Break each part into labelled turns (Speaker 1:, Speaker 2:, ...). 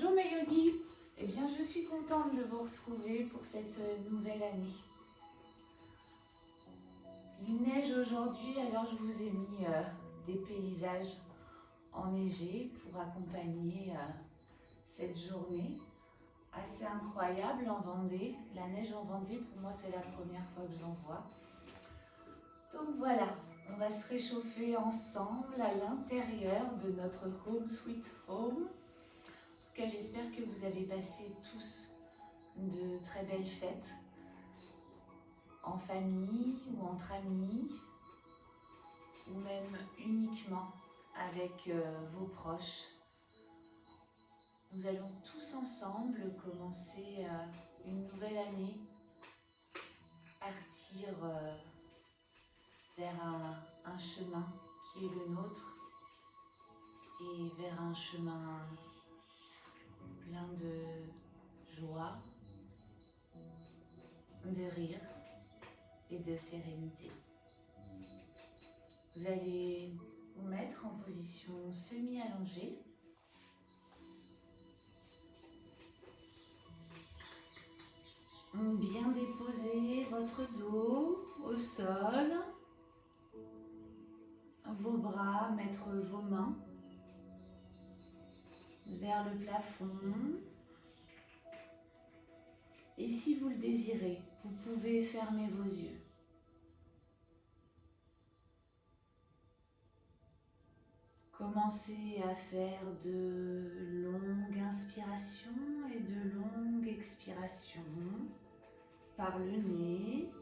Speaker 1: Bonjour mes yogis, eh bien je suis contente de vous retrouver pour cette nouvelle année. Il neige aujourd'hui, alors je vous ai mis des paysages enneigés pour accompagner cette journée assez incroyable en Vendée. La neige en Vendée, pour moi c'est la première fois que j'en vois. Donc voilà, on va se réchauffer ensemble à l'intérieur de notre Home Sweet Home. En tout cas, j'espère que vous avez passé tous de très belles fêtes en famille ou entre amis ou même uniquement avec vos proches. Nous allons tous ensemble commencer une nouvelle année, partir vers un chemin qui est le nôtre et vers un chemin plein de joie, de rire et de sérénité. Vous allez vous mettre en position semi-allongée. Bien déposer votre dos au sol, vos bras, mettre vos mains vers le plafond. Et si vous le désirez, vous pouvez fermer vos yeux. Commencez à faire de longues inspirations et de longues expirations par le nez.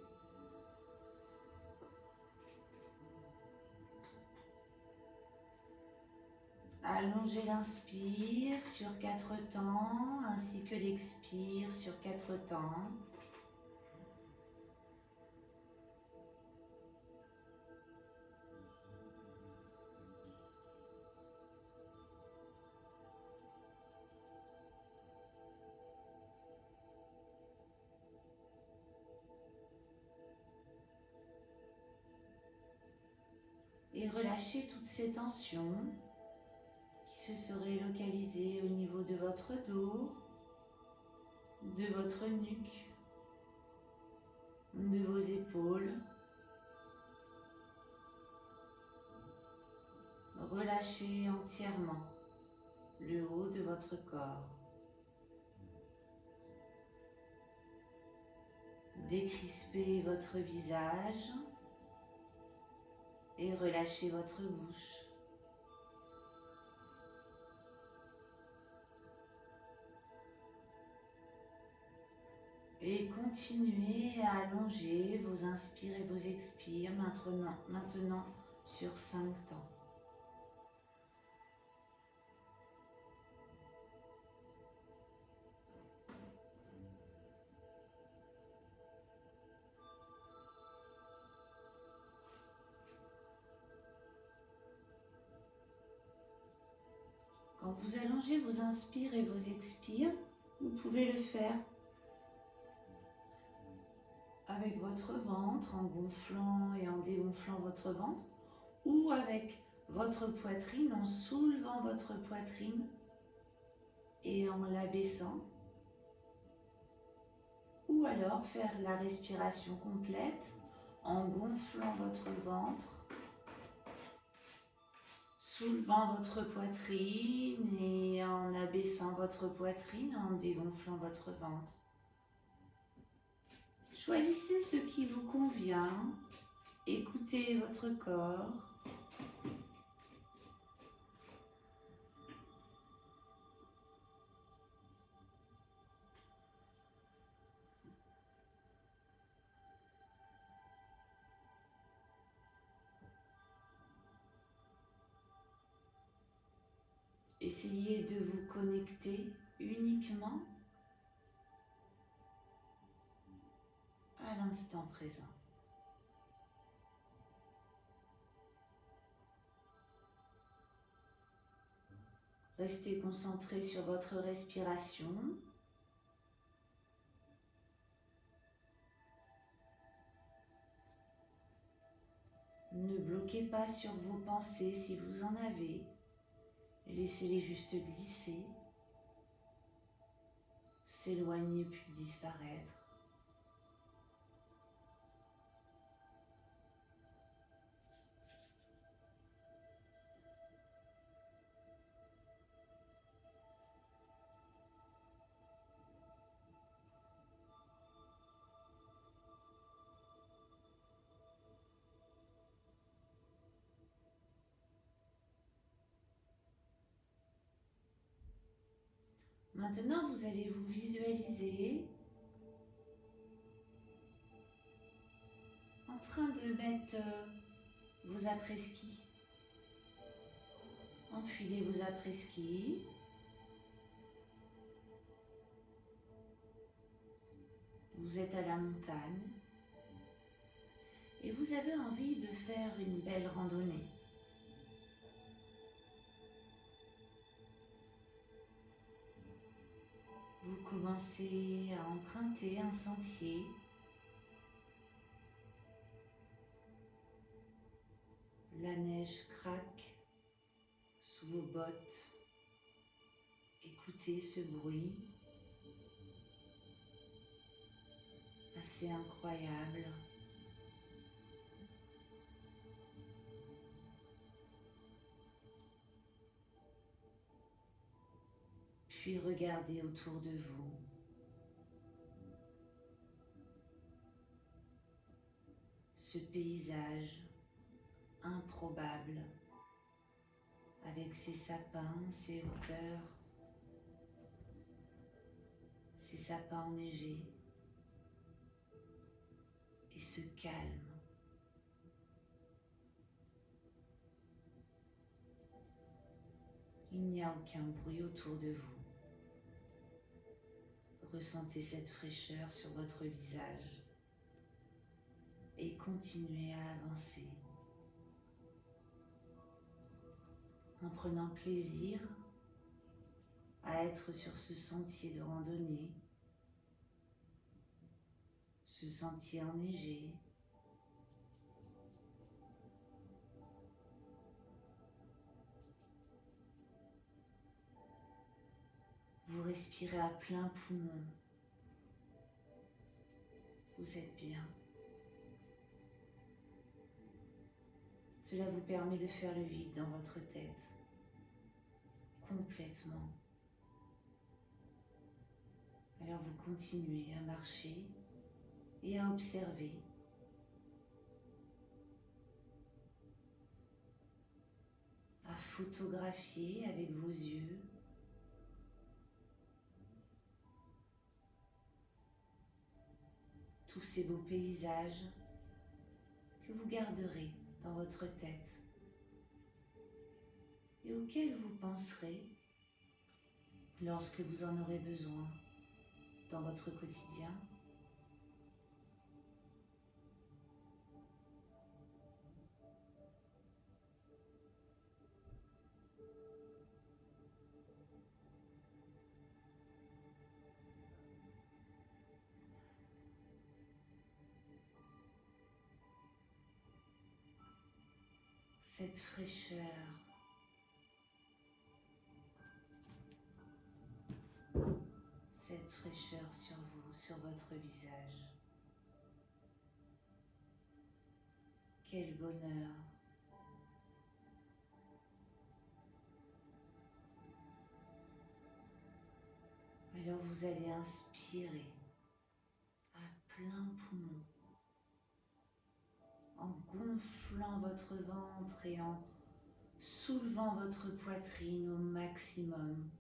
Speaker 1: Allongez l'inspire sur 4 temps ainsi que l'expire sur 4 temps. Et relâchez toutes ces tensions qui se seraient localisées au niveau de votre dos, de votre nuque, de vos épaules. Relâchez entièrement le haut de votre corps. Décrispez votre visage et relâchez votre bouche. Et continuez à allonger vos inspires et vos expires maintenant sur 5 temps. Quand vous allongez vos inspires et vos expires, vous pouvez le faire avec votre ventre, en gonflant et en dégonflant votre ventre, ou avec votre poitrine, en soulevant votre poitrine et en l'abaissant, ou alors faire la respiration complète en gonflant votre ventre, soulevant votre poitrine et en abaissant votre poitrine, en dégonflant votre ventre. Choisissez ce qui vous convient, écoutez votre corps. Essayez de vous connecter uniquement à l'instant présent. Restez concentré sur votre respiration. Ne bloquez pas sur vos pensées si vous en avez. Laissez-les juste glisser. s'éloigner puis disparaître. Maintenant, vous allez vous visualiser en train de mettre vos après-ski. Enfilez vos après-ski. Vous êtes à la montagne et vous avez envie de faire une belle randonnée. Vous commencez à emprunter un sentier. La neige craque sous vos bottes. Écoutez ce bruit assez incroyable. Puis regardez autour de vous. Ce paysage improbable avec ses sapins, ses hauteurs, ces sapins enneigés et ce calme. Il n'y a aucun bruit autour de vous. Ressentez cette fraîcheur sur votre visage et continuez à avancer en prenant plaisir à être sur ce sentier de randonnée, ce sentier enneigé. Vous respirez à plein poumon. Vous êtes bien. Cela vous permet de faire le vide dans votre tête, complètement. Alors vous continuez à marcher et à observer. À photographier avec vos yeux. Tous ces beaux paysages que vous garderez dans votre tête et auxquels vous penserez lorsque vous en aurez besoin dans votre quotidien. Cette fraîcheur, cette fraîcheur sur vous, sur votre visage. Quel bonheur! Alors vous allez inspirer à plein poumon, en gonflant votre ventre et en soulevant votre poitrine au maximum.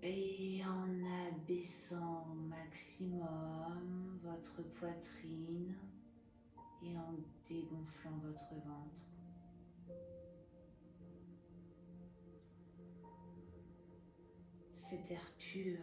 Speaker 1: Et en abaissant au maximum votre poitrine et en dégonflant votre ventre. Cet air pur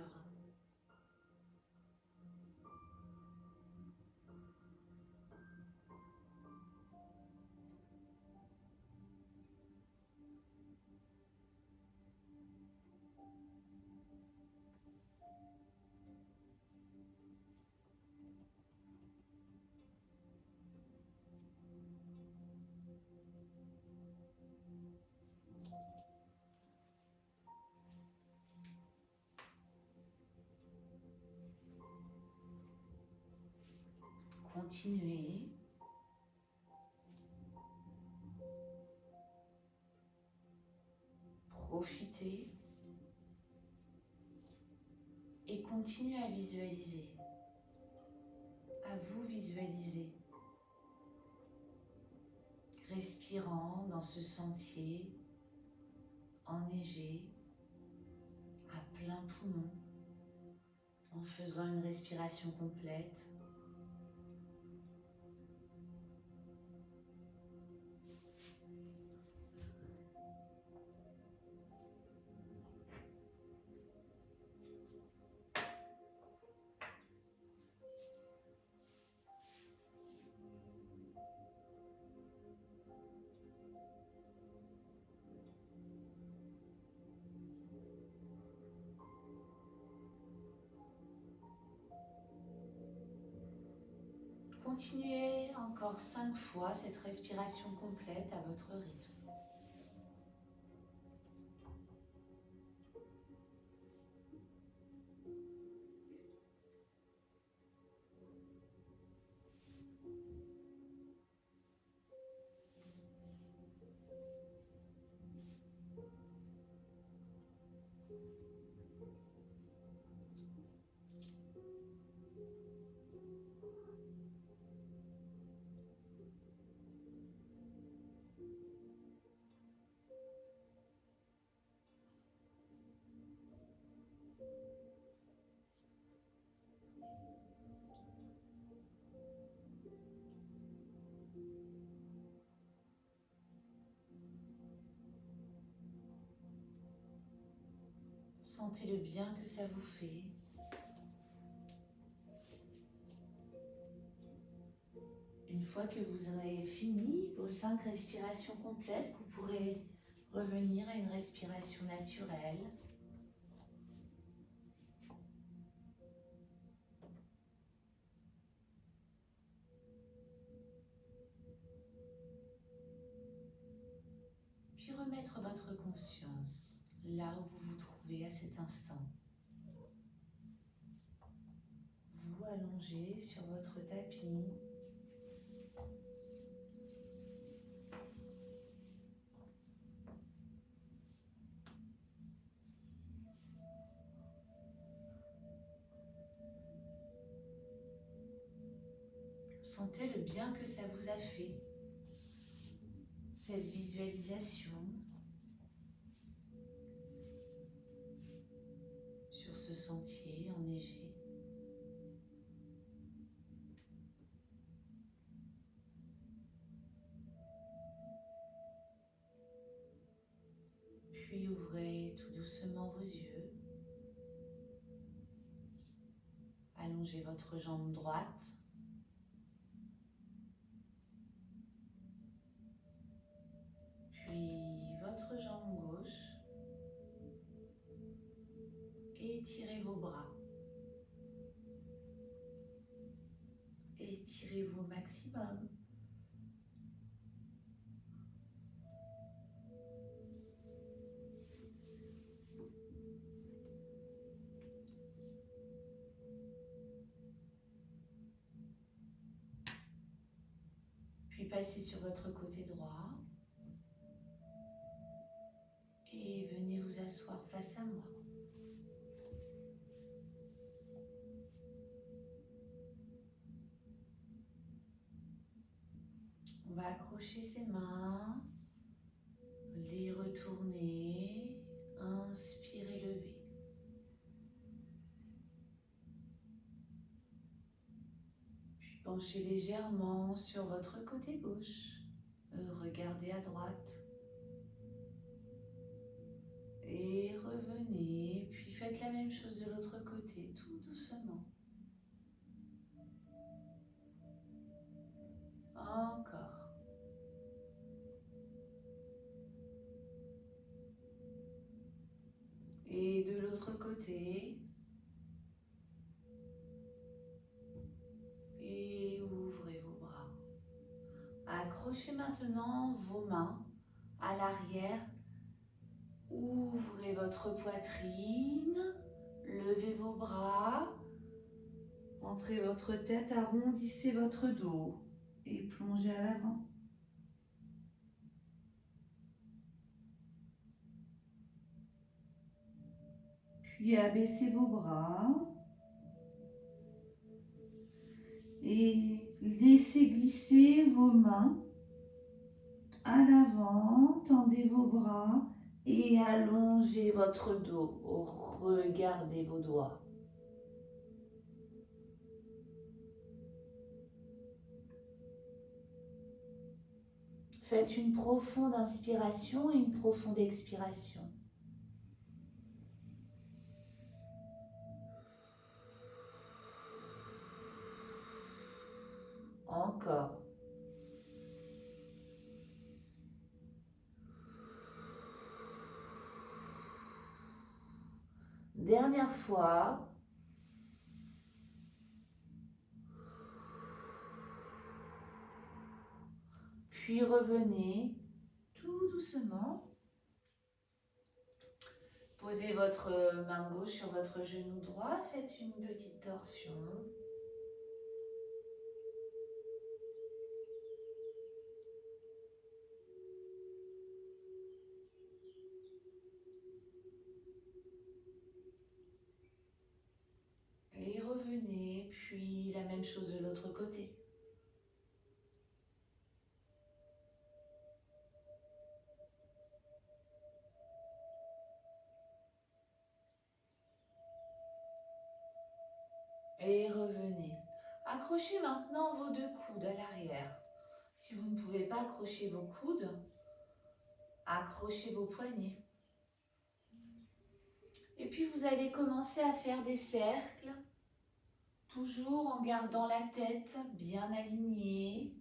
Speaker 1: continuez. Profitez et continuez à visualiser, à vous visualiser, respirant dans ce sentier enneigé à plein poumon, en faisant une respiration complète. Continuez encore 5 fois cette respiration complète à votre rythme. Sentez le bien que ça vous fait. Une fois que vous aurez fini vos 5 respirations complètes, vous pourrez revenir à une respiration naturelle. Puis remettre votre conscience là où vous vous trouvez à cet instant. Vous allongez sur votre tapis. Sentez le bien que ça vous a fait, cette visualisation sur ce sentier enneigé. Puis ouvrez tout doucement vos yeux. Allongez votre jambe droite. Puis votre jambe gauche. Et étirez vos bras. Étirez-vous au maximum. Puis passez sur votre côté droit. Et venez vous asseoir face à moi. On va accrocher ses mains, les retourner, inspirez, lever. Puis penchez légèrement sur votre côté gauche, regardez à droite. Et revenez, puis faites la même chose de l'autre côté, tout doucement. Encore. Et de l'autre côté. Et ouvrez vos bras. Accrochez maintenant vos mains à l'arrière. Ouvrez votre poitrine. Levez vos bras. Entrez votre tête, arrondissez votre dos et plongez à l'avant. Puis abaissez vos bras et laissez glisser vos mains à l'avant. Tendez vos bras et allongez votre dos. Regardez vos doigts. Faites une profonde inspiration et une profonde expiration. Encore. Dernière fois. Puis revenez tout doucement. Posez votre main gauche sur votre genou droit. Faites une petite torsion. Et revenez, puis la même chose de l'autre côté. Et revenez. Accrochez maintenant vos deux coudes à l'arrière. Si vous ne pouvez pas accrocher vos coudes, accrochez vos poignets. Et puis vous allez commencer à faire des cercles, toujours en gardant la tête bien alignée.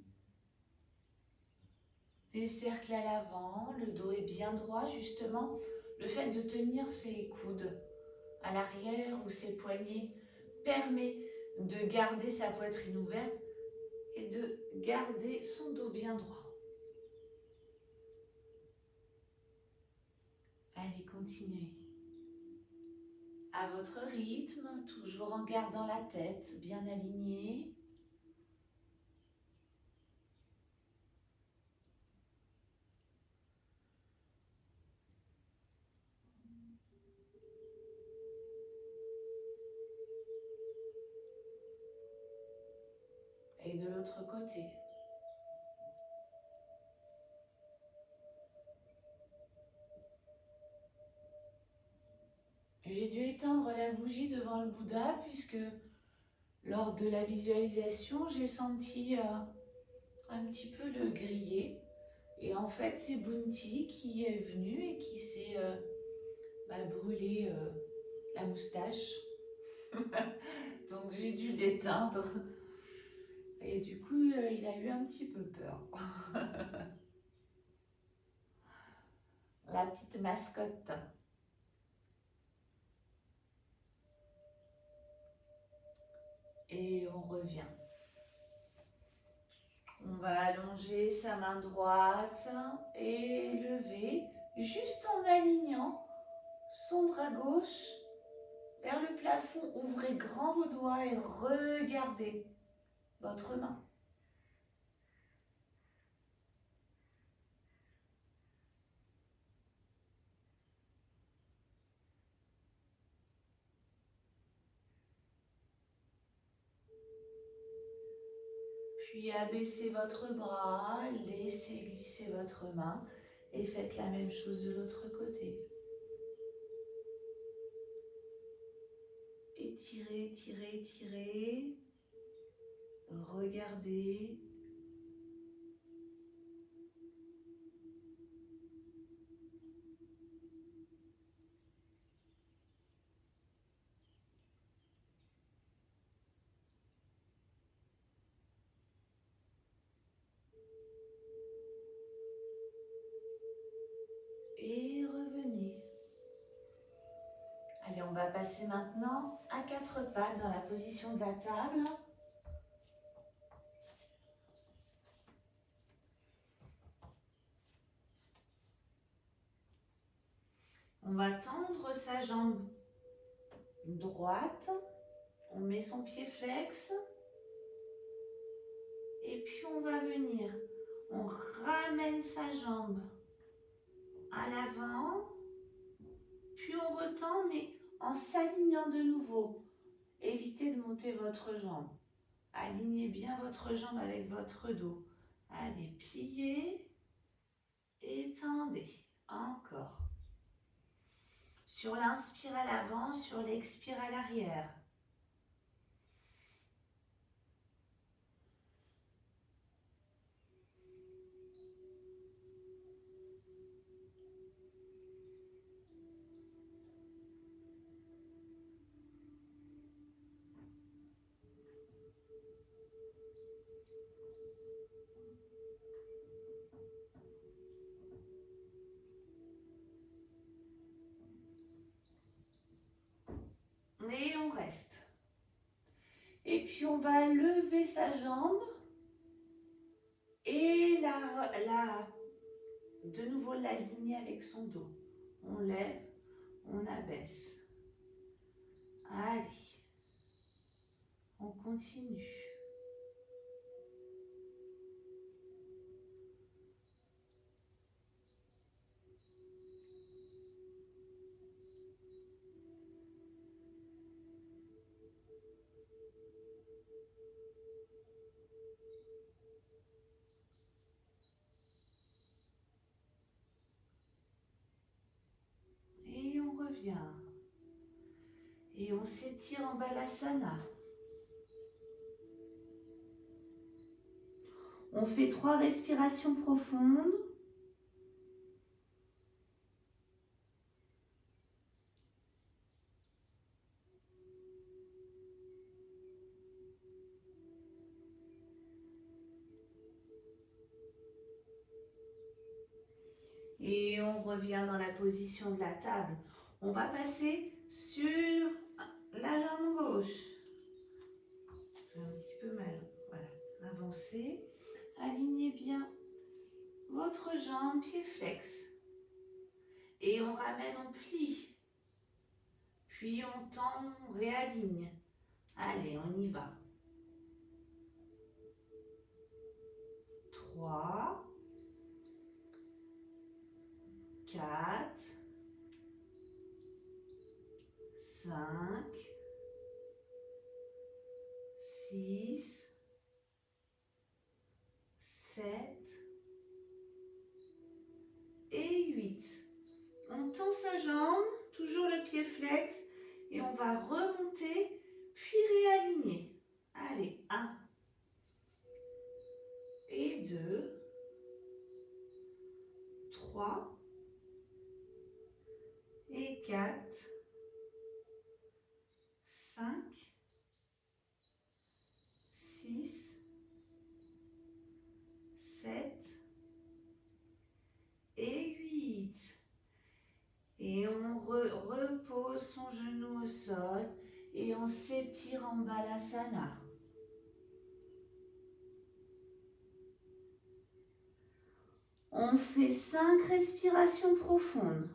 Speaker 1: Des cercles à l'avant, le dos est bien droit justement. Le fait de tenir ses coudes à l'arrière ou ses poignets permet de garder sa poitrine ouverte et de garder son dos bien droit. Allez, continuez. À votre rythme, toujours en gardant la tête bien alignée. Et de l'autre côté. J'ai dû éteindre la bougie devant le Bouddha puisque lors de la visualisation, j'ai senti un petit peu le griller. Et en fait, c'est Bunti qui est venu et qui s'est brûlé la moustache. Donc j'ai dû l'éteindre. Et du coup, il a eu un petit peu peur. La petite mascotte. Et on revient. On va allonger sa main droite et lever juste en alignant son bras gauche vers le plafond. Ouvrez grand vos doigts et regardez votre main. Puis abaissez votre bras, laissez glisser votre main et faites la même chose de l'autre côté. Étirez, étirez, étirez. Regardez. Et revenez. Allez, on va passer maintenant à quatre pattes dans la position de la table. On va tendre sa jambe droite On met son pied flex. Et puis on va venir. On ramène sa jambe à l'avant. Puis on retend, mais en s'alignant de nouveau. Évitez de monter votre jambe. Alignez bien votre jambe avec votre dos. Allez, pliez. Étendez. Encore. Sur l'inspire à l'avant, sur l'expire à l'arrière. Et on reste. Et puis on va lever sa jambe et de nouveau l'aligner avec son dos. On lève, on abaisse. Allez, on continue. Et on revient. Et on s'étire en Balasana. On fait 3 respirations profondes. Et on revient dans la position de la table. On va passer sur la jambe gauche. J'ai un petit peu mal. Voilà. Avancez. Alignez bien votre jambe, pied flex. Et on ramène, on plie. Puis on tend, on réaligne. Allez, on y va. 3, 4, 5, 6, 7 et 8. On tend sa jambe, toujours le pied flex, et on va remonter, puis réaligner. Allez, 1 et 2, 3 et 4, 5, 6, 7 et 8. Et on repose son genou au sol et on s'étire en Balasana. On fait 5 respirations profondes.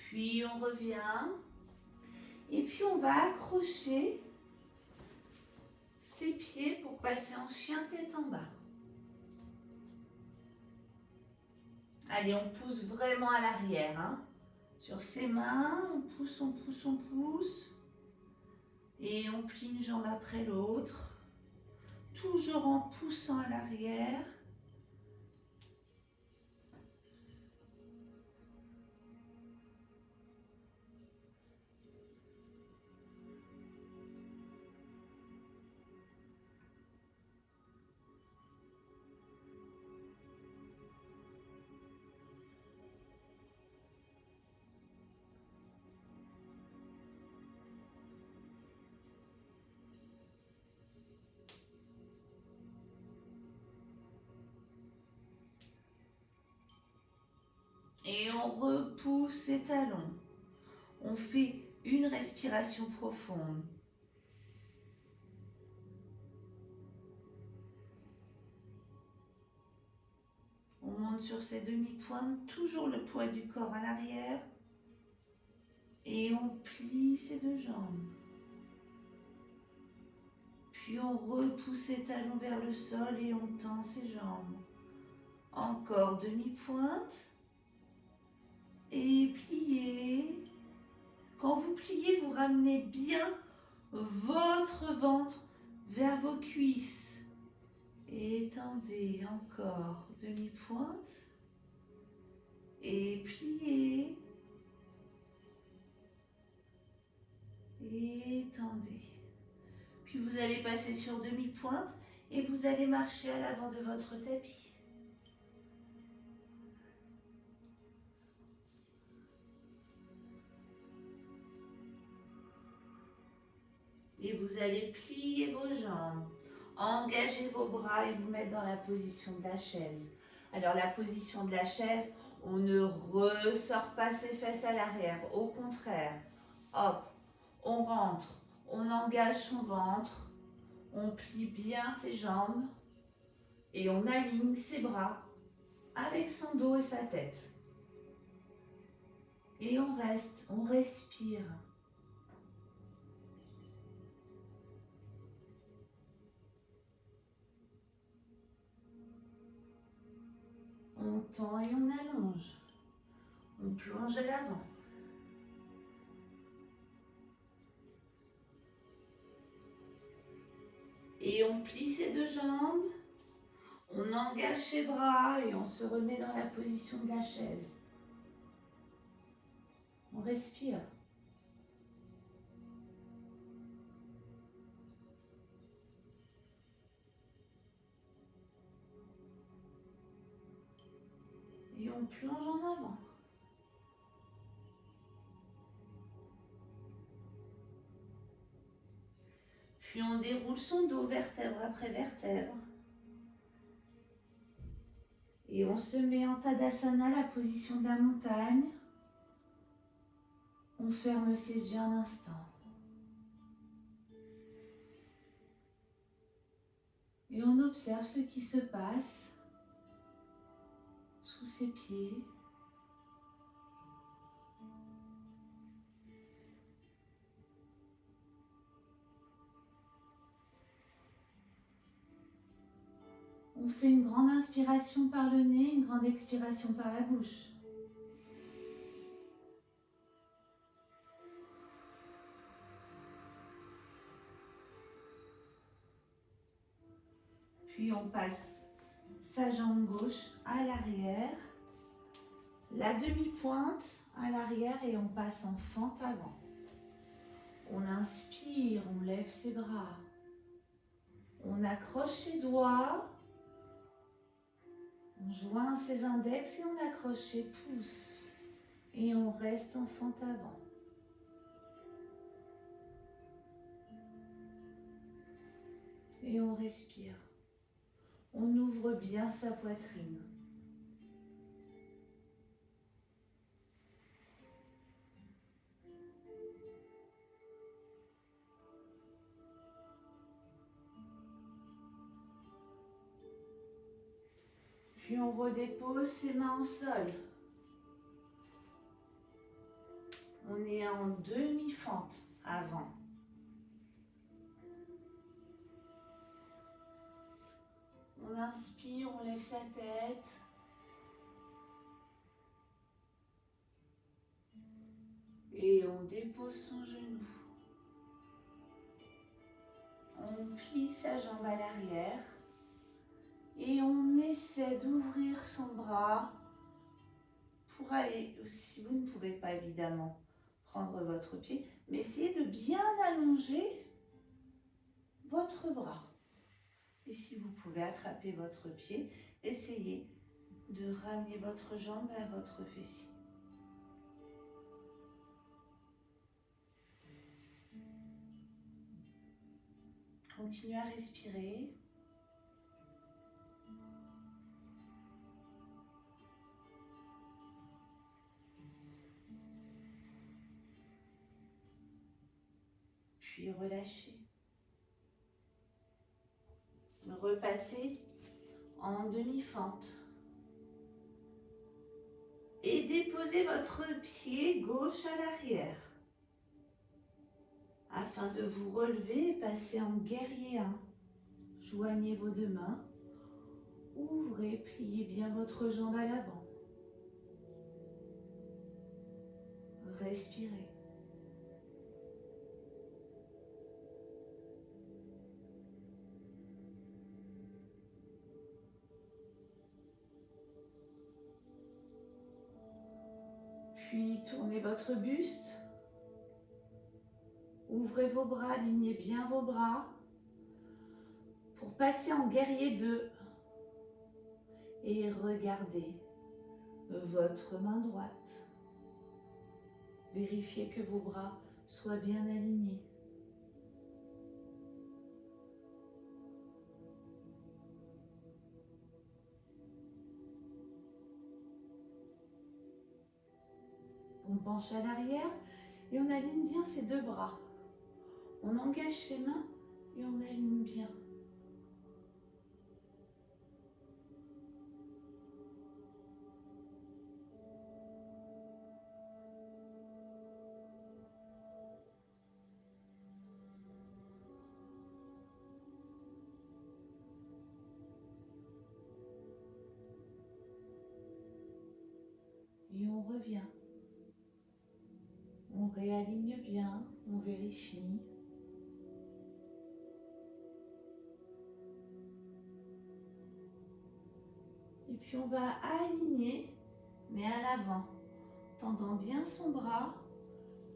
Speaker 1: Puis on revient. Et puis on va accrocher ses pieds pour passer en chien tête en bas. Allez, on pousse vraiment à l'arrière. Hein. Sur ses mains, on pousse, on pousse, on pousse. Et on plie une jambe après l'autre. Toujours en poussant à l'arrière. Et on repousse ses talons. On fait une respiration profonde. On monte sur ses demi-pointes, toujours le poids du corps à l'arrière. Et on plie ses deux jambes. Puis on repousse ses talons vers le sol et on tend ses jambes. Encore demi-pointe. Et pliez. Quand vous pliez, vous ramenez bien votre ventre vers vos cuisses. Et étendez encore demi-pointe. Et pliez. Et étendez. Puis vous allez passer sur demi-pointe et vous allez marcher à l'avant de votre tapis. Et vous allez plier vos jambes, engager vos bras et vous mettre dans la position de la chaise. Alors la position de la chaise, on ne ressort pas ses fesses à l'arrière. Au contraire, hop, on rentre, on engage son ventre, on plie bien ses jambes et on aligne ses bras avec son dos et sa tête. Et on reste, on respire. On tend et on allonge. On plonge à l'avant. Et on plie ses deux jambes. On engage ses bras et on se remet dans la position de la chaise. On respire. Et on plonge en avant. Puis on déroule son dos vertèbre après vertèbre. Et on se met en Tadasana, la position de la montagne. On ferme ses yeux un instant. Et on observe ce qui se passe sous ses pieds. On fait une grande inspiration par le nez, une grande expiration par la bouche. Puis on passe sa jambe gauche à l'arrière, la demi-pointe à l'arrière et on passe en fente avant. On inspire, on lève ses bras. On accroche ses doigts. On joint ses index et on accroche ses pouces. Et on reste en fente avant. Et on respire. On ouvre bien sa poitrine. Puis on redépose ses mains au sol. On est en demi-fente avant. On inspire, on lève sa tête. Et on dépose son genou. On plie sa jambe à l'arrière. Et on essaie d'ouvrir son bras pour aller, si vous ne pouvez pas évidemment prendre votre pied, mais essayez de bien allonger votre bras. Et si vous pouvez attraper votre pied, essayez de ramener votre jambe vers votre fessier. Continuez à respirer. puis relâchez. Repassez en demi-fente. Et déposez votre pied gauche à l'arrière. Afin de vous relever, passez en guerrier 1. Joignez vos deux mains. Ouvrez, pliez bien votre jambe à l'avant. Respirez. Puis tournez votre buste. Ouvrez vos bras, alignez bien vos bras pour passer en guerrier 2. Et regardez votre main droite. Vérifiez que vos bras soient bien alignés. On penche à l'arrière et on aligne bien ses deux bras. On engage ses mains et on aligne bien. Et on revient. On réaligne bien, on vérifie. Et puis on va aligner, mais à l'avant, tendant bien son bras,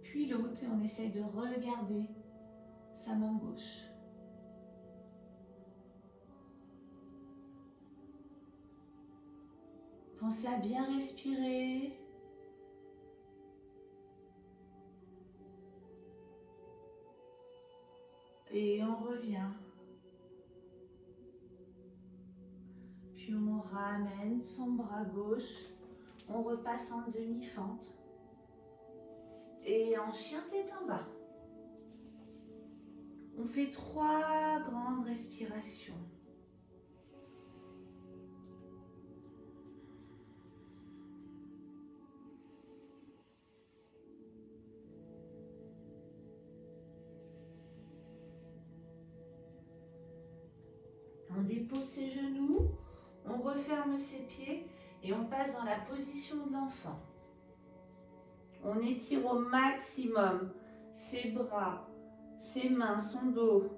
Speaker 1: puis l'autre, et on essaye de regarder sa main gauche. Pensez à bien respirer. Et on revient. Puis on ramène son bras gauche. On repasse en demi-fente. Et en chien tête en bas. On fait 3 grandes respirations. On dépose ses genoux, on referme ses pieds et on passe dans la position de l'enfant. On étire au maximum ses bras, ses mains, son dos.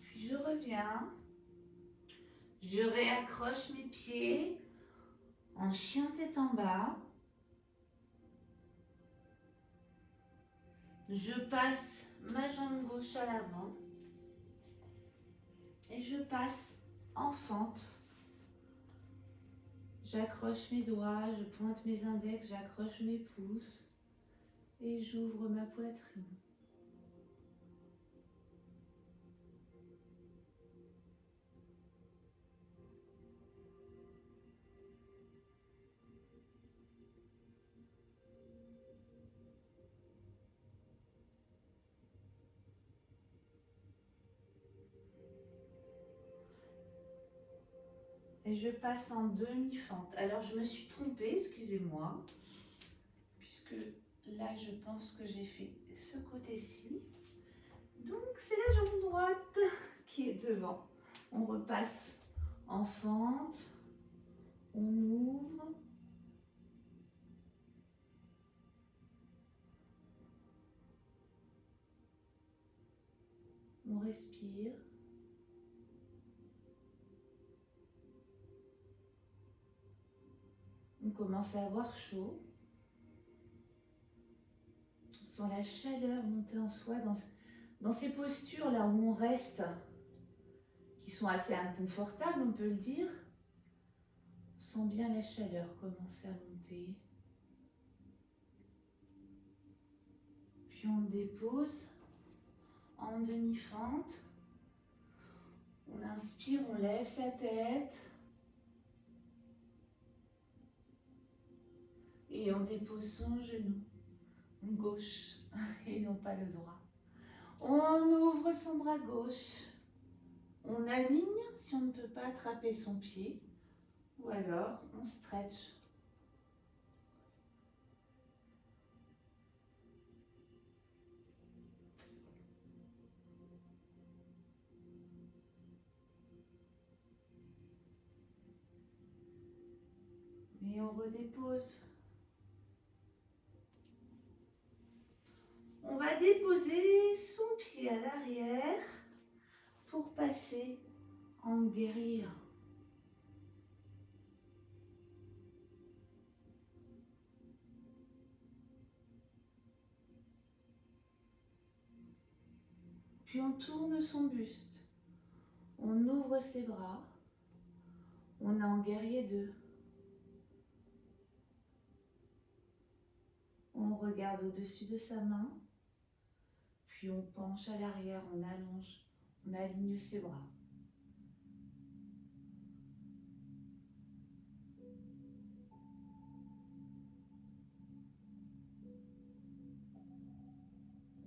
Speaker 1: Puis je reviens. Je réaccroche mes pieds en chien tête en bas. Je passe ma jambe gauche à l'avant. Et je passe en fente. J'accroche mes doigts, je pointe mes index, j'accroche mes pouces. Et j'ouvre ma poitrine. Et je passe en demi-fente. Alors je me suis trompée, excusez-moi, puisque là je pense que j'ai fait ce côté-ci. Donc c'est la jambe droite qui est devant. On repasse en fente, on ouvre. On respire. On commence à avoir chaud. sent la chaleur monter en soi dans ces postures là où on reste, qui sont assez inconfortables, on peut le dire. On sent bien la chaleur commencer à monter. Puis on dépose en demi-fente. On inspire, on lève sa tête. Et on dépose son genou gauche et non pas le droit. On ouvre son bras gauche. On aligne si on ne peut pas attraper son pied. Ou alors on stretch. Et on redépose. On va déposer son pied à l'arrière pour passer en guerrier. Puis on tourne son buste. On ouvre ses bras. On est en guerrier 2. On regarde au-dessus de sa main. Puis on penche à l'arrière, on allonge, on aligne ses bras.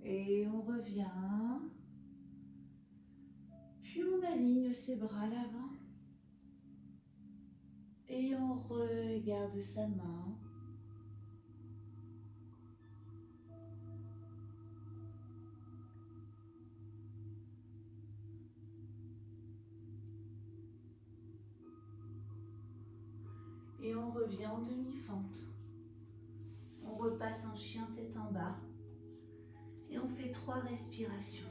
Speaker 1: Et on revient. Puis on aligne ses bras à l'avant. Et on regarde sa main. Et on revient en demi-fente. On repasse en chien tête en bas. Et on fait 3 respirations.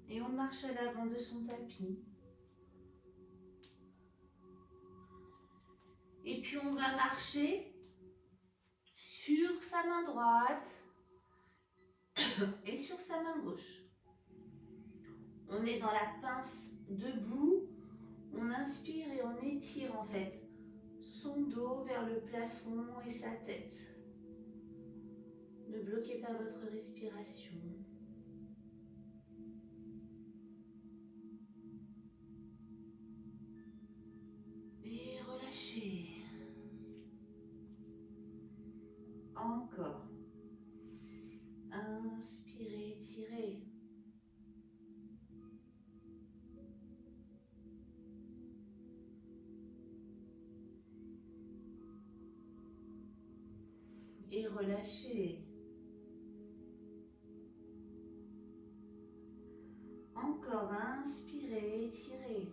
Speaker 1: Et on marche à l'avant de son tapis. Et puis on va marcher sur sa main droite et sur sa main gauche. On est dans la pince debout. On inspire et on étire en fait son dos vers le plafond et sa tête. Ne bloquez pas votre respiration. Et relâchez. Encore. Inspirez, étirez. Et relâchez. Encore, inspirez, étirez.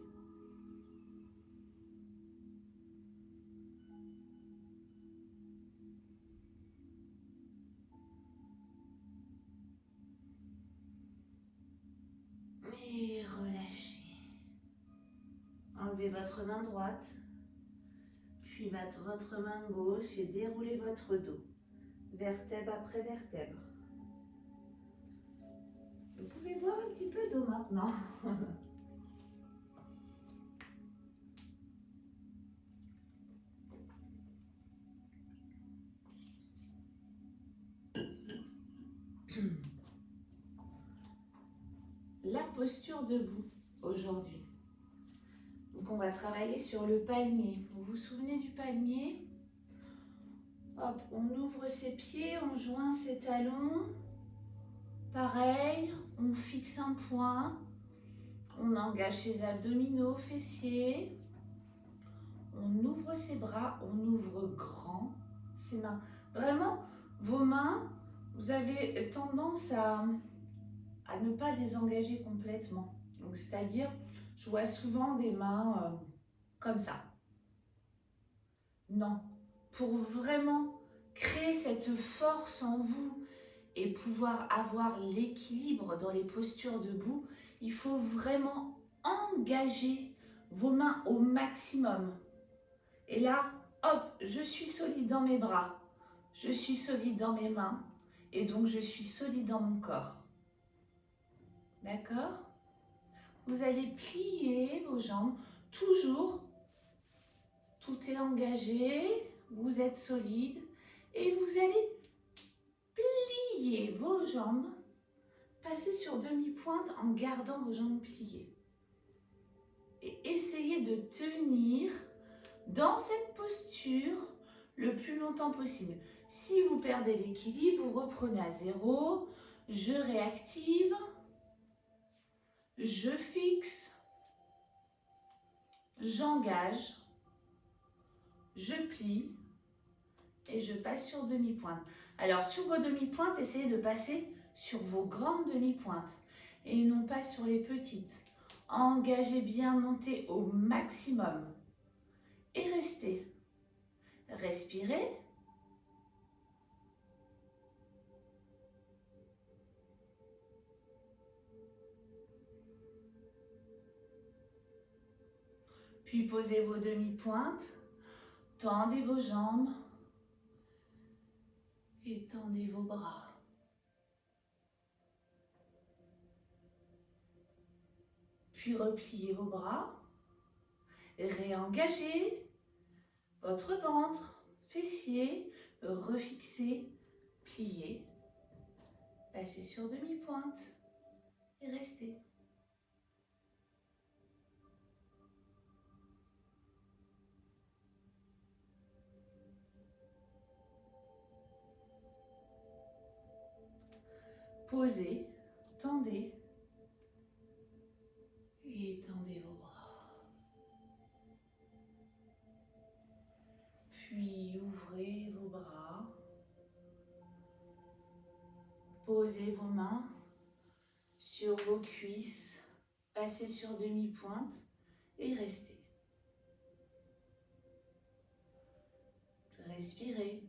Speaker 1: Et relâchez. Enlevez votre main droite, puis votre main gauche et déroulez votre dos, vertèbre après vertèbre. Vous pouvez boire un petit peu d'eau maintenant. La posture debout aujourd'hui. Donc on va travailler sur le palmier. Vous vous souvenez du palmier? Hop, on ouvre ses pieds, on joint ses talons. Pareil, on fixe un point. On engage ses abdominaux, fessiers. On ouvre ses bras, on ouvre grand ses mains. Vraiment, vos mains, vous avez tendance à ne pas les engager complètement. Donc, c'est-à-dire, je vois souvent des mains comme ça. Non, pour vraiment créer cette force en vous et pouvoir avoir l'équilibre dans les postures debout, Il faut vraiment engager vos mains au maximum. Et là, hop, je suis solide dans mes bras, je suis solide dans mes mains et donc je suis solide dans mon corps. D'accord? Vous allez plier vos jambes, toujours, tout est engagé, vous êtes solide et vous allez plier vos jambes, passer sur demi-pointe en gardant vos jambes pliées. Et essayez de tenir dans cette posture le plus longtemps possible. Si vous perdez l'équilibre, vous reprenez à zéro, je réactive, je fixe, j'engage, je plie et je passe sur demi-pointe. Alors sur vos demi-pointes, essayez de passer sur vos grandes demi-pointes et non pas sur les petites. Engagez bien, montez au maximum et restez. Respirez. Puis posez vos demi-pointes, tendez vos jambes et tendez vos bras. Puis repliez vos bras, réengagez votre ventre, fessiers, refixez, pliez, passez sur demi-pointe et restez. Posez, tendez et étendez vos bras. Puis ouvrez vos bras. Posez vos mains sur vos cuisses. Passez sur demi-pointe et restez. Respirez.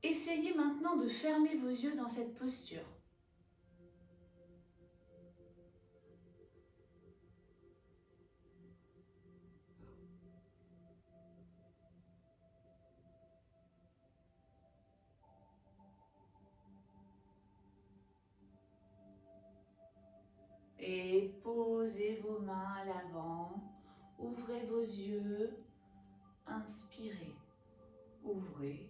Speaker 1: Essayez maintenant de fermer vos yeux dans cette posture. Et posez vos mains à l'avant, ouvrez vos yeux, inspirez, ouvrez,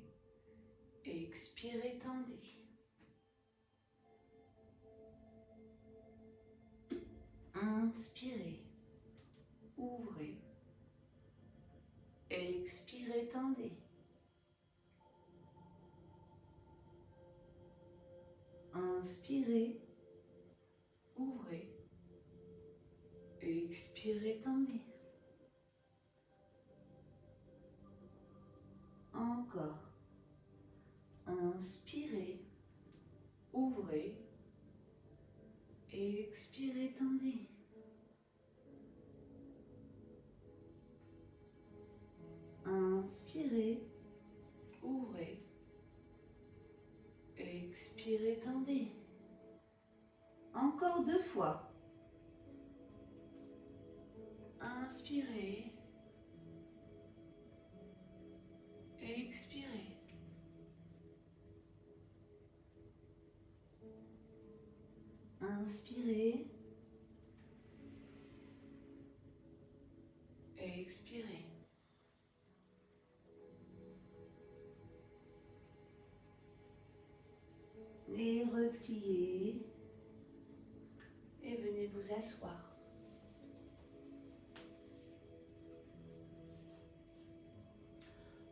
Speaker 1: expirez, tendez. Inspirez, ouvrez, expirez, tendez. Inspirez, ouvrez, expirez, tendez. Encore. Inspirez, ouvrez, expirez, tendez. Inspirez, ouvrez, expirez, tendez. Encore 2 fois. Inspirez, expirez. Inspirez, expirez. Et repliez et venez vous asseoir.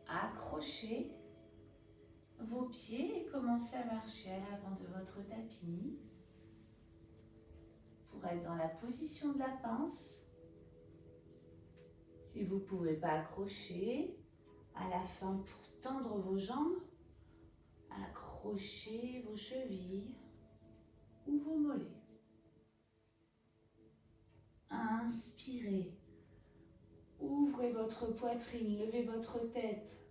Speaker 1: Accrochez vos pieds et commencez à marcher à l'avant de votre tapis pour être dans la position de la pince. Si vous ne pouvez pas accrocher, à la fin pour tendre vos jambes, accrochez vos chevilles ou vos mollets. Inspirez, ouvrez votre poitrine, levez votre tête,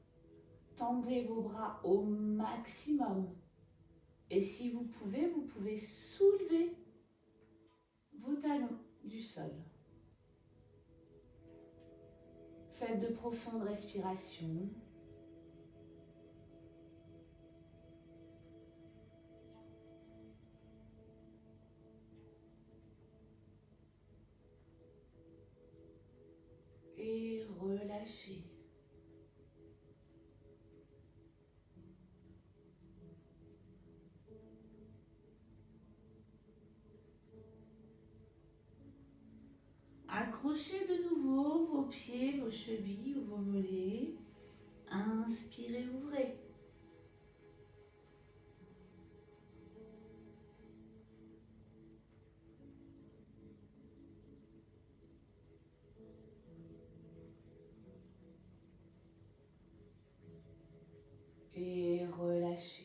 Speaker 1: tendez vos bras au maximum. Et si vous pouvez soulever vos talons du sol. Faites de profondes respirations. Et relâchez. Accrochez de nouveau vos pieds, vos chevilles ou vos mollets. Inspirez, ouvrez. Et relâchez.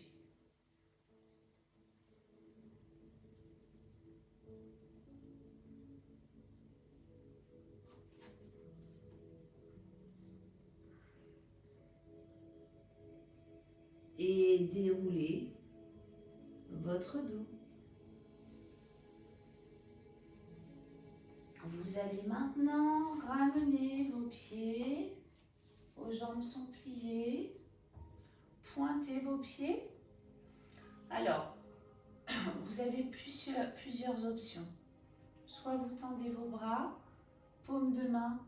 Speaker 1: Et déroulez votre dos. Vous allez maintenant ramener vos pieds, vos jambes sont pliées, pointez vos pieds. Alors, vous avez plusieurs options. Soit vous tendez vos bras, paume de main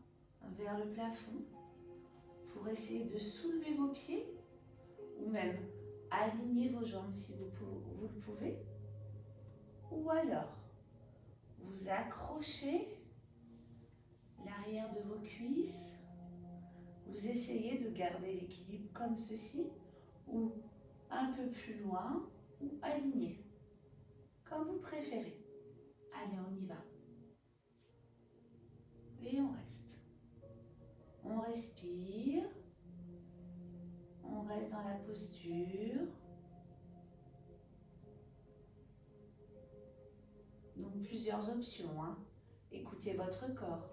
Speaker 1: vers le plafond, pour essayer de soulever vos pieds, ou même aligner vos jambes si vous le pouvez. Ou alors, vous accrochez l'arrière de vos cuisses, vous essayez de garder l'équilibre comme ceci, ou un peu plus loin, ou aligné, comme vous préférez. Allez, on y va. Et on reste. On respire. On reste dans la posture. Donc plusieurs options, hein. Écoutez votre corps.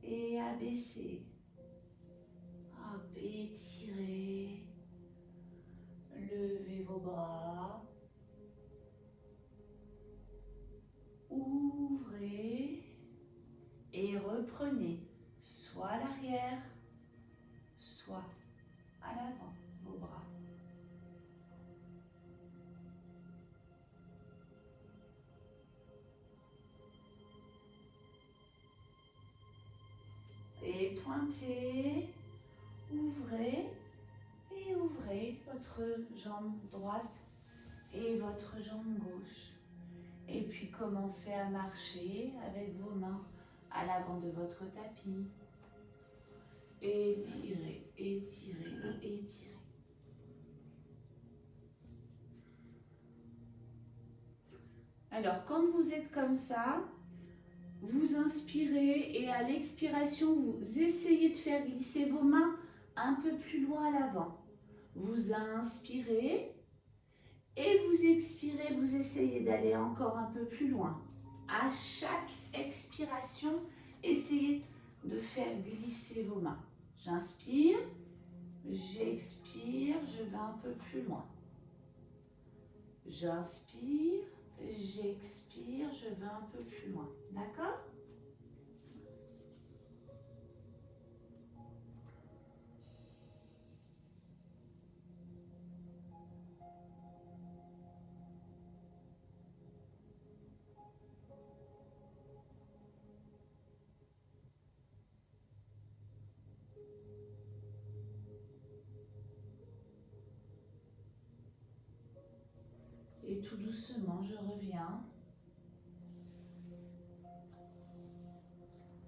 Speaker 1: Et abaissez. Hop, étirez. Levez vos bras. Ouvrez. Et reprenez soit à l'arrière, soit à l'avant, vos bras. Et pointez, ouvrez et ouvrez votre jambe droite et votre jambe gauche. Et puis commencez à marcher avec vos mains à l'avant de votre tapis. Étirez, étirez, étirez. Alors, quand vous êtes comme ça, vous inspirez et à l'expiration, vous essayez de faire glisser vos mains un peu plus loin à l'avant. Vous inspirez et vous expirez, vous essayez d'aller encore un peu plus loin. À chaque expiration, essayez de faire glisser vos mains. J'inspire, j'expire, je vais un peu plus loin. J'inspire, j'expire, je vais un peu plus loin. D'accord ? Et tout doucement, je reviens.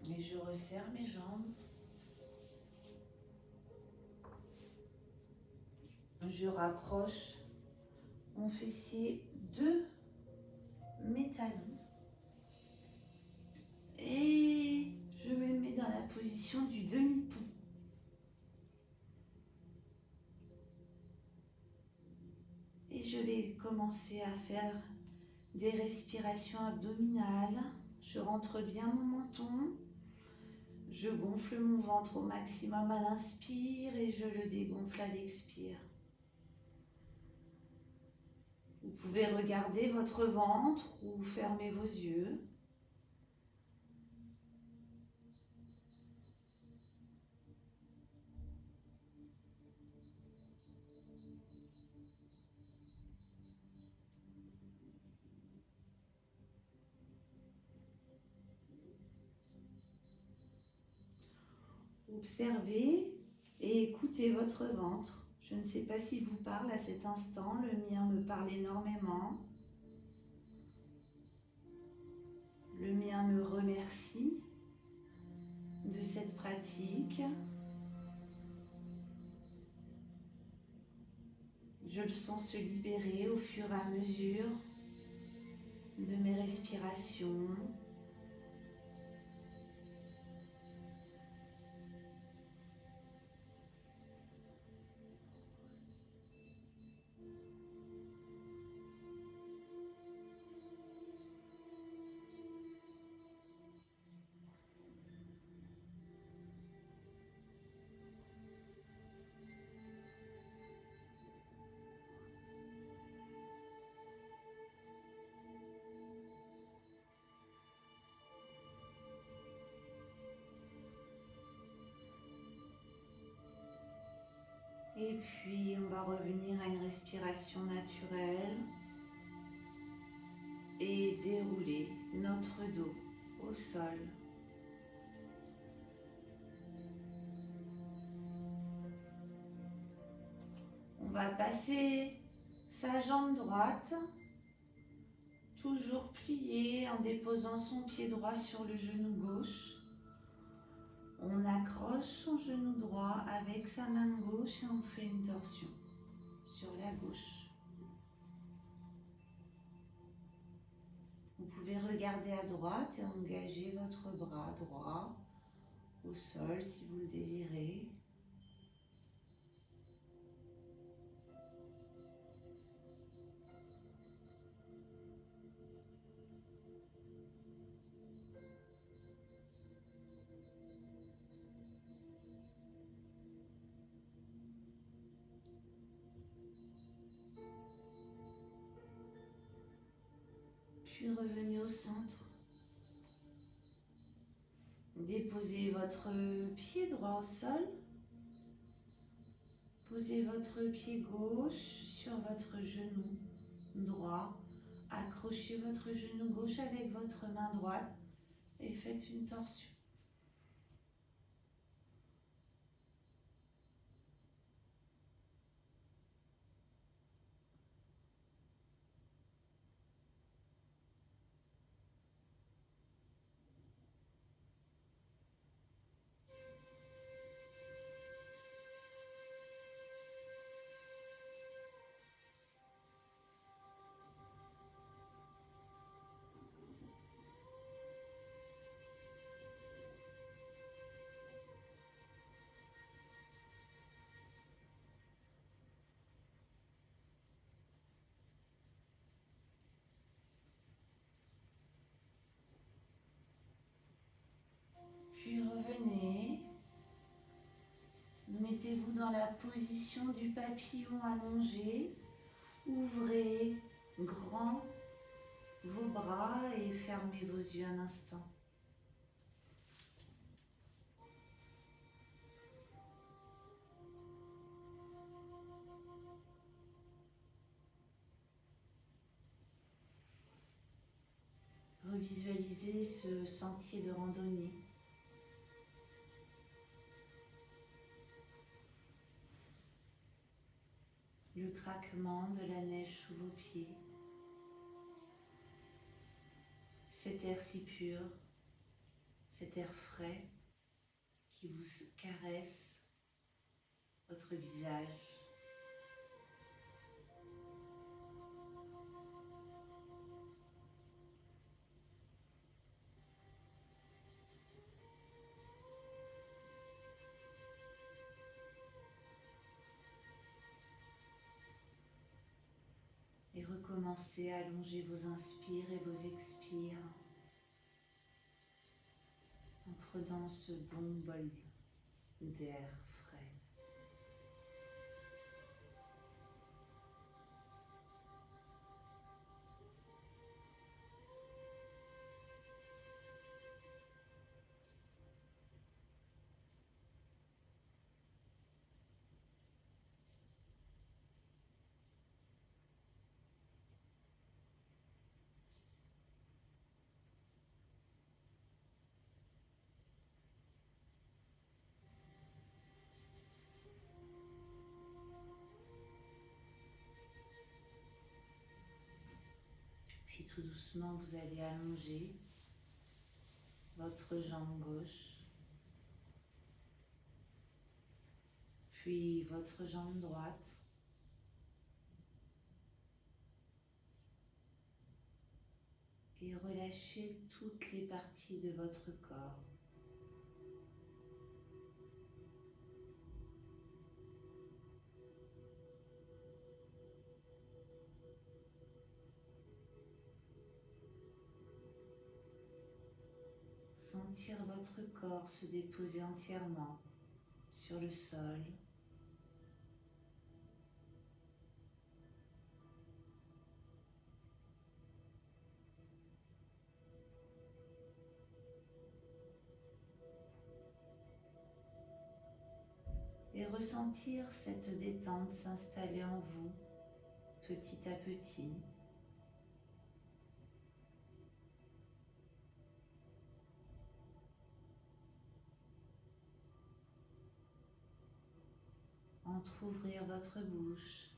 Speaker 1: Et je resserre mes jambes. Je rapproche mon fessier de mes talons. Et je me mets dans la position du demi-pont. Et je vais commencer à faire des respirations abdominales. Je rentre bien mon menton. Je gonfle mon ventre au maximum à l'inspire et je le dégonfle à l'expire. Vous pouvez regarder votre ventre ou fermer vos yeux. Observez et écoutez votre ventre. Je ne sais pas s'il vous parle à cet instant, le mien me parle énormément. Le mien me remercie de cette pratique. Je le sens se libérer au fur et à mesure de mes respirations. Et puis, on va revenir à une respiration naturelle et dérouler notre dos au sol. On va passer sa jambe droite, toujours pliée en déposant son pied droit sur le genou gauche. On accroche son genou droit avec sa main gauche et on fait une torsion sur la gauche. Vous pouvez regarder à droite et engager votre bras droit au sol si vous le désirez. Puis revenez au centre. Déposez votre pied droit au sol. Posez votre pied gauche sur votre genou droit. Accrochez votre genou gauche avec votre main droite et faites une torsion. Puis revenez. Mettez-vous dans la position du papillon allongé. Ouvrez grand vos bras et fermez vos yeux un instant. Revisualisez ce sentier de randonnée. Le craquement de la neige sous vos pieds. Cet air si pur, cet air frais qui vous caresse votre visage. commencez à allonger vos inspires et vos expires en prenant ce bon bol d'air frais. Puis tout doucement, vous allez allonger votre jambe gauche, puis votre jambe droite, et relâchez toutes les parties de votre corps. Sentir votre corps se déposer entièrement sur le sol. Et ressentir cette détente s'installer en vous petit à petit. Entrouvrir votre bouche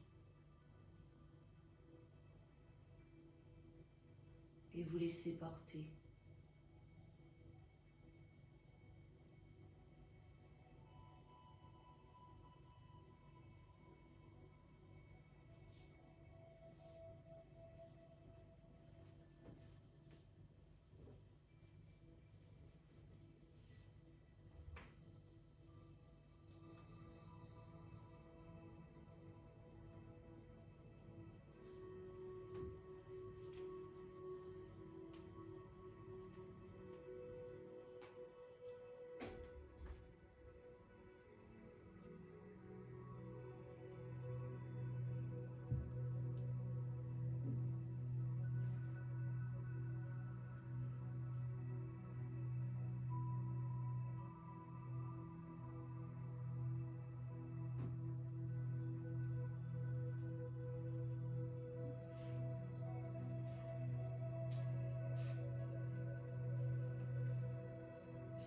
Speaker 1: et vous laisser porter.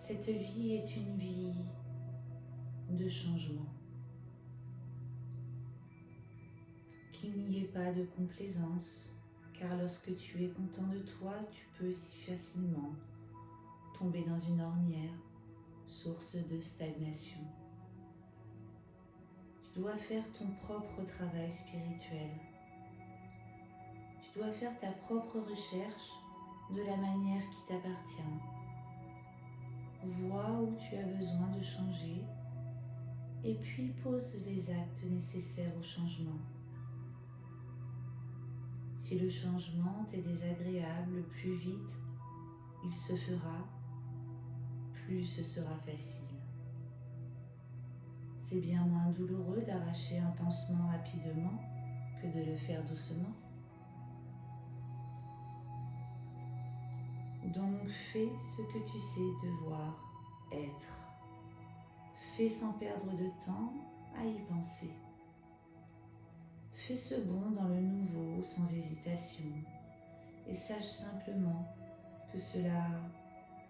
Speaker 1: Cette vie est une vie de changement. Qu'il n'y ait pas de complaisance, car lorsque tu es content de toi, tu peux si facilement tomber dans une ornière, source de stagnation. Tu dois faire ton propre travail spirituel. Tu dois faire ta propre recherche de la manière qui t'appartient. Vois où tu as besoin de changer et puis pose les actes nécessaires au changement. Si le changement t'est désagréable, plus vite il se fera, plus ce sera facile. C'est bien moins douloureux d'arracher un pansement rapidement que de le faire doucement. Donc fais ce que tu sais devoir être. Fais sans perdre de temps à y penser. Fais ce bond dans le nouveau sans hésitation et sache simplement que cela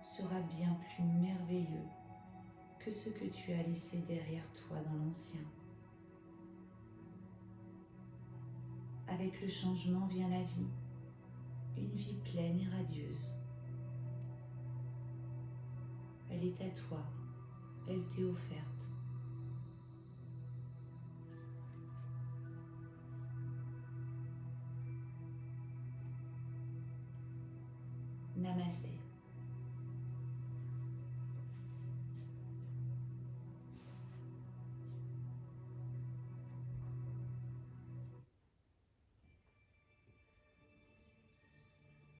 Speaker 1: sera bien plus merveilleux que ce que tu as laissé derrière toi dans l'ancien. Avec le changement vient la vie, une vie pleine et radieuse. Elle est à toi, elle t'est offerte. Namasté.